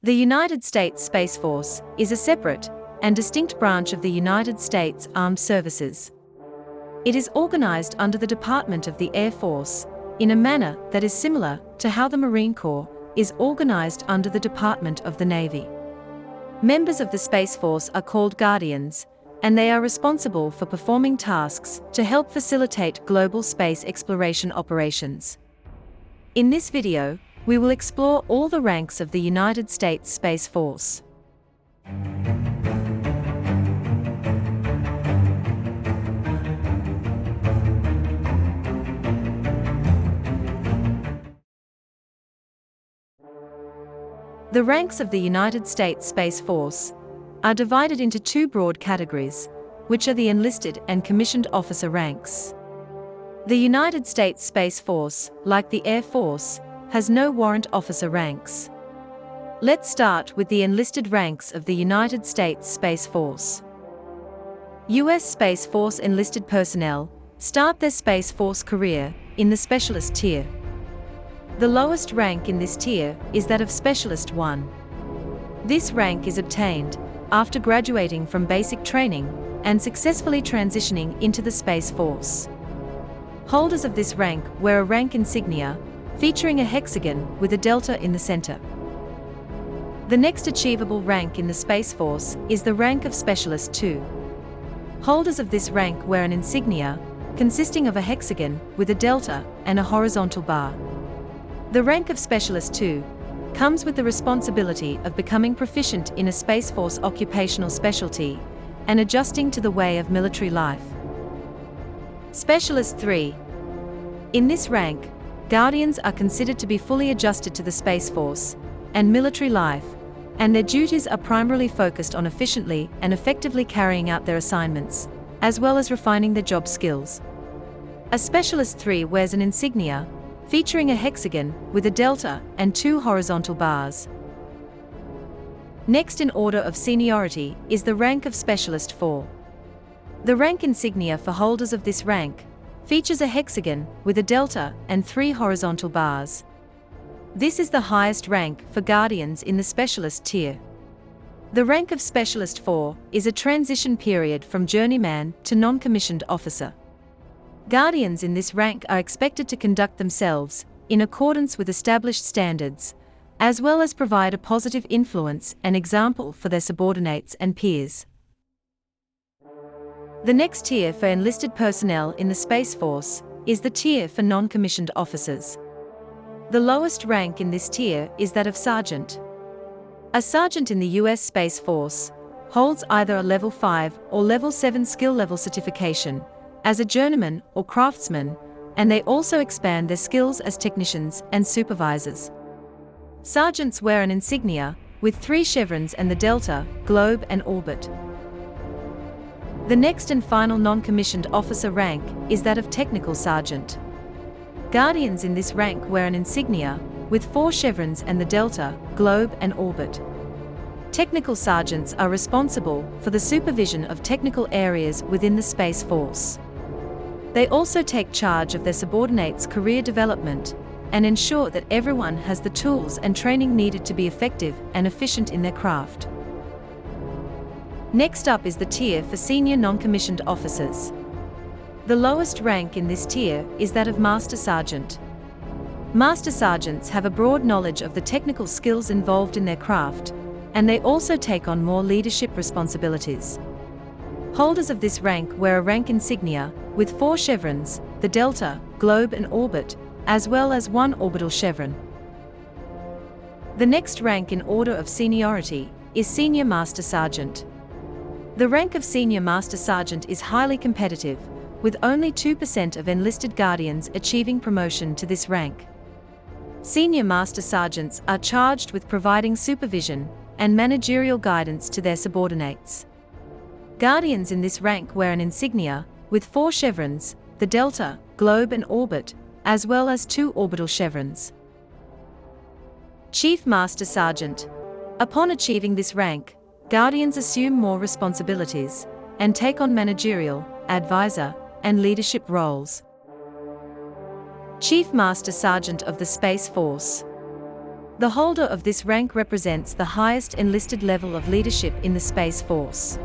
The United States Space Force is a separate and distinct branch of the United States Armed Services. It is organized under the Department of the Air Force in a manner that is similar to how the Marine Corps is organized under the Department of the Navy. Members of the Space Force are called Guardians, and they are responsible for performing tasks to help facilitate global space exploration operations. In this video, we will explore all the ranks of the United States Space Force. The ranks of the United States Space Force are divided into two broad categories, which are the enlisted and commissioned officer ranks. The United States Space Force, like the Air Force, has no warrant officer ranks. Let's start with the enlisted ranks of the United States Space Force. U.S. Space Force enlisted personnel start their Space Force career in the Specialist tier. The lowest rank in this tier is that of Specialist 1. This rank is obtained after graduating from basic training and successfully transitioning into the Space Force. Holders of this rank wear a rank insignia featuring a hexagon with a delta in the center. The next achievable rank in the Space Force is the rank of Specialist 2. Holders of this rank wear an insignia consisting of a hexagon with a delta and a horizontal bar. The rank of Specialist 2 comes with the responsibility of becoming proficient in a Space Force occupational specialty and adjusting to the way of military life. Specialist 3. In this rank, Guardians are considered to be fully adjusted to the Space Force and military life, and their duties are primarily focused on efficiently and effectively carrying out their assignments, as well as refining their job skills. A Specialist 3 wears an insignia featuring a hexagon with a delta and two horizontal bars. Next in order of seniority is the rank of Specialist 4. The rank insignia for holders of this rank features a hexagon with a delta and three horizontal bars. This is the highest rank for Guardians in the Specialist tier. The rank of Specialist 4 is a transition period from journeyman to non-commissioned officer. Guardians in this rank are expected to conduct themselves in accordance with established standards, as well as provide a positive influence and example for their subordinates and peers. The next tier for enlisted personnel in the Space Force is the tier for non-commissioned officers. The lowest rank in this tier is that of Sergeant. A sergeant in the U.S. Space Force holds either a Level 5 or Level 7 skill level certification as a journeyman or craftsman, and they also expand their skills as technicians and supervisors. Sergeants wear an insignia with three chevrons and the delta, globe and orbit. The next and final non-commissioned officer rank is that of Technical Sergeant. Guardians in this rank wear an insignia with four chevrons and the delta, globe and orbit. Technical sergeants are responsible for the supervision of technical areas within the Space Force. They also take charge of their subordinates' career development and ensure that everyone has the tools and training needed to be effective and efficient in their craft. Next up is the tier for senior non-commissioned officers. The lowest rank in this tier is that of Master Sergeant. Master Sergeants have a broad knowledge of the technical skills involved in their craft, and they also take on more leadership responsibilities. Holders of this rank wear a rank insignia with four chevrons, the delta, globe and orbit, as well as one orbital chevron. The next rank in order of seniority is Senior Master Sergeant. The rank of Senior Master Sergeant is highly competitive, with only 2% of enlisted Guardians achieving promotion to this rank. Senior Master Sergeants are charged with providing supervision and managerial guidance to their subordinates. Guardians in this rank wear an insignia with four chevrons, the delta, globe and orbit, as well as two orbital chevrons. Chief Master Sergeant. Upon achieving this rank, Guardians assume more responsibilities and take on managerial, advisor, and leadership roles. Chief Master Sergeant of the Space Force. The holder of this rank represents the highest enlisted level of leadership in the Space Force.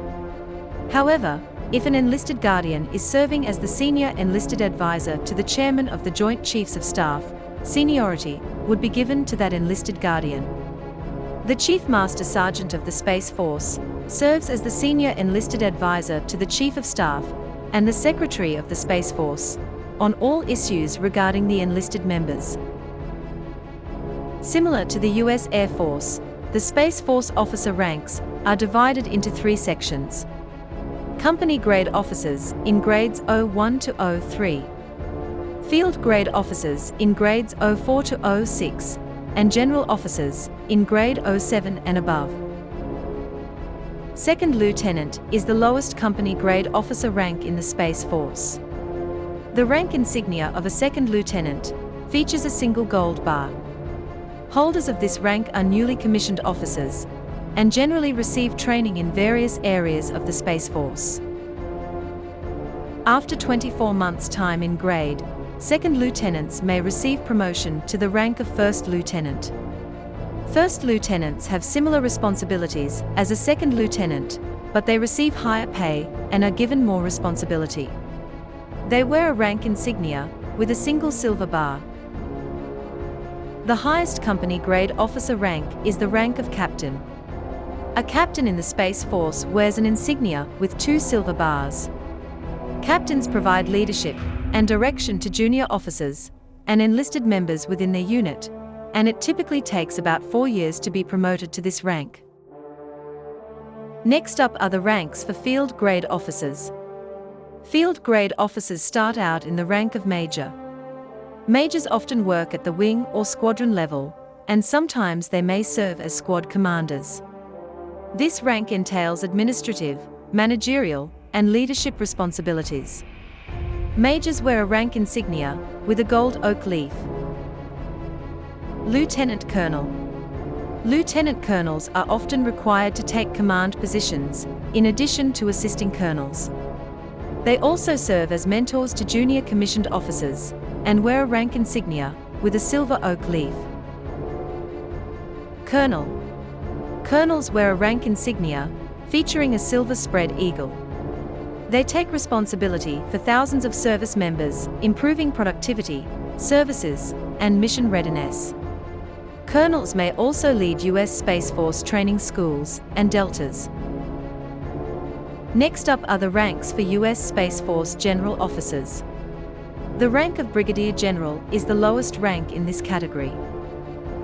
However, if an enlisted guardian is serving as the senior enlisted advisor to the chairman of the Joint Chiefs of Staff, seniority would be given to that enlisted guardian. The Chief Master Sergeant of the Space Force serves as the senior enlisted advisor to the Chief of Staff and the Secretary of the Space Force on all issues regarding the enlisted members. Similar to the US Air Force, the Space Force officer ranks are divided into 3 sections. Company grade officers in grades 01 to 03, field grade officers in grades 04 to 06, and general officers in grade 07 and above. Second lieutenant is the lowest company grade officer rank in the Space Force. The rank insignia of a second lieutenant features a single gold bar. Holders of this rank are newly commissioned officers and generally receive training in various areas of the Space Force. After 24 months' time in grade, second lieutenants may receive promotion to the rank of first lieutenant. First lieutenants have similar responsibilities as a second lieutenant, but they receive higher pay and are given more responsibility. They wear a rank insignia with a single silver bar. The highest company grade officer rank is the rank of captain. A captain in the Space Force wears an insignia with 2 silver bars. Captains provide leadership and direction to junior officers and enlisted members within their unit, and it typically takes about 4 years to be promoted to this rank. Next up are the ranks for field grade officers. Field grade officers start out in the rank of major. Majors often work at the wing or squadron level, and sometimes they may serve as squad commanders. This rank entails administrative, managerial, and leadership responsibilities. Majors wear a rank insignia with a gold oak leaf. Lieutenant Colonel. Lieutenant colonels are often required to take command positions, in addition to assisting colonels. They also serve as mentors to junior commissioned officers and wear a rank insignia with a silver oak leaf. Colonel. Colonels wear a rank insignia featuring a silver spread eagle. They take responsibility for thousands of service members, improving productivity, services, and mission readiness. Colonels may also lead US Space Force training schools and deltas. Next up are the ranks for US Space Force general officers. The rank of Brigadier General is the lowest rank in this category.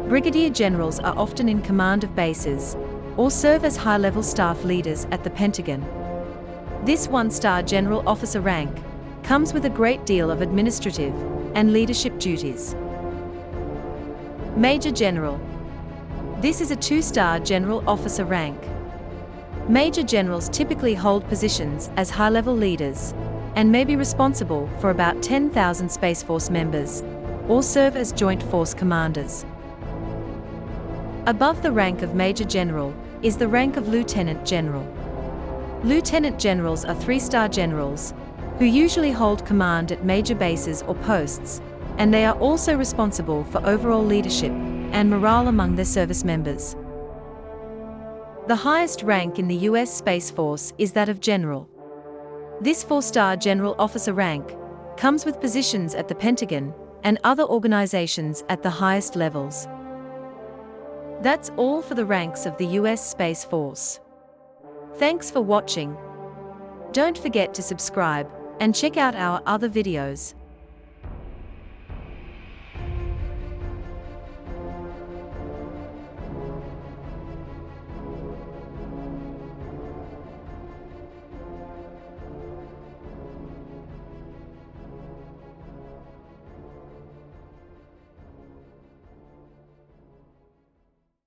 Brigadier Generals are often in command of bases or serve as high-level staff leaders at the Pentagon. This 1-star general officer rank comes with a great deal of administrative and leadership duties. Major General. This is a 2-star general officer rank. Major generals typically hold positions as high-level leaders and may be responsible for about 10,000 Space Force members or serve as Joint Force commanders. Above the rank of Major General is the rank of Lieutenant General. Lieutenant generals are 3-star generals who usually hold command at major bases or posts, and they are also responsible for overall leadership and morale among their service members. The highest rank in the US Space Force is that of General. This 4-star general officer rank comes with positions at the Pentagon and other organizations at the highest levels. That's all for the ranks of the US Space Force. Thanks for watching. Don't forget to subscribe and check out our other videos.